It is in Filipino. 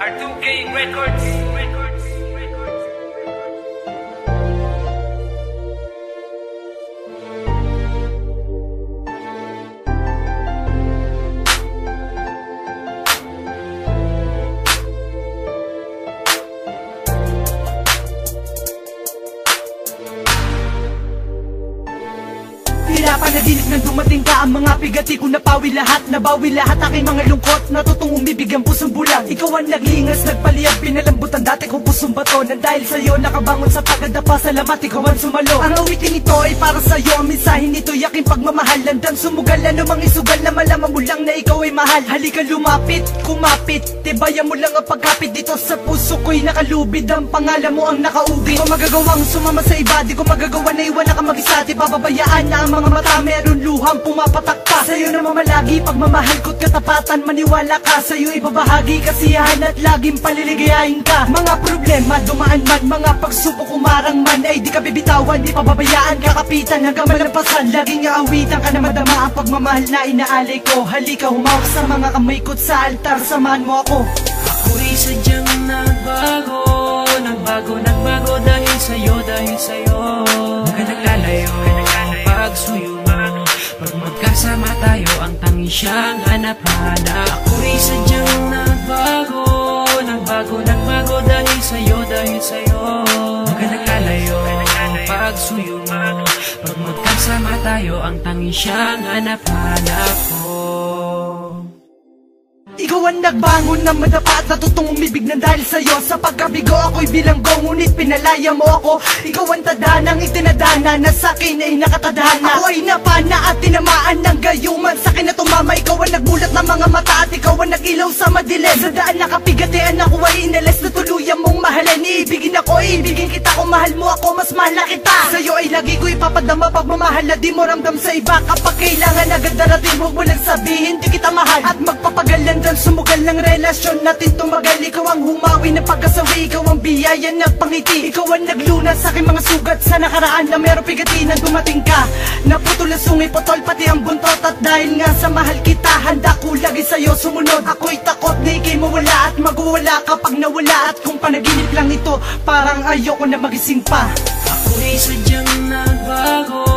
R2K Records. Panaginip nang dumating ka, ang mga bigati ko napawi lahat. Nabawi lahat aking mga lungkot, natutong umibig ang pusong bulang. Ikaw ang naglingas, nagpaliyag, pinalambutan dati kong pusong bato. Nang dahil sa'yo nakabangon sa pagkadapa, salamat ikaw ang sumalo. Ang awitin ito ay para sa'yo, ang mensahe nito yaking pagmamahal. Landang sumugal, anumang isugal na malaman mo lang na ikaw ay mahal. Halika lumapit, kumapit, tibayan mo lang ang pagkapit. Dito sa puso ko'y nakalubid, ang pangalan mo ang nakaugit. Di ko magagawang sumama sa iba, di ko magagawa na iwan na ka mag-isa. Di bababayaan na ang mga mata, meron luhang pumapatak ka. Sa'yo na mamalagi, pagmamahal ko't katapatan. Maniwala ka, sa'yo ibabahagi kasiyahan at laging paliligayahin ka. Mga problema dumaan man, mga pagsubok umarang man, ay di ka bibitawan, di pababayaan, kakapitan hanggang malampasan. Laging aawitan ka na madama ang pagmamahal na inaalay ko. Halika humawak sa mga kamay ko't sa altar, samahan mo ako. Ako'y sadyang nagbago, nagbago dahil sa'yo, Nagkalalayo, pagsuyo mo, pag magkasama tayo, ang tanging siyang hanap-hanap. Ako'y sadyang nagbago dahil sa'yo, Nagkalalayo, pagsuyo mo, pag magkasama tayo, ang tanging siyang hanap-hanap ko. Ikaw ang nagbangon ng madapa at natutong umibig ng dahil sa'yo. Sa pagkabigo ako'y bilanggo, ngunit pinalaya mo ako. Ikaw ang tadanang itinadana na sa'kin ay nakatadhana. Ako ay napana at tinamaan ng gayuman, sa'kin na tumama. Ikaw ang nagbulat ng mga mata at ikaw ang nag-ilaw sa madilim. Sa daan nakapigatian ako ay inalis na tuluyan mong mahalin. Iibigin ako, iibigin kita, kung mahal mo ako, mas mahal na kita. Sa'yo ay lagi ko ipapadama pagmamahal na di mo ramdam sa iba. Kapag kailangan agad darating, huwag mo lang sabihin di kita mahal. At magpapagalan sumugal ng relasyon natin tumagal. Ikaw ang humawi ng pagkasawi, ikaw ang biyaya ng pangiti. Ikaw ang naglunas sa aking mga sugat sa nakaraan na meron pigati na dumating ka. Naputol ang sungi, potol pati ang buntot. At dahil nga sa mahal kita, handa ko lagi sa'yo sumunod. Ako'y takot na ikay mawala at magwawala kapag nawala. At kung panaginip lang ito, parang ayoko na magising pa. Ako'y sadyang nagbago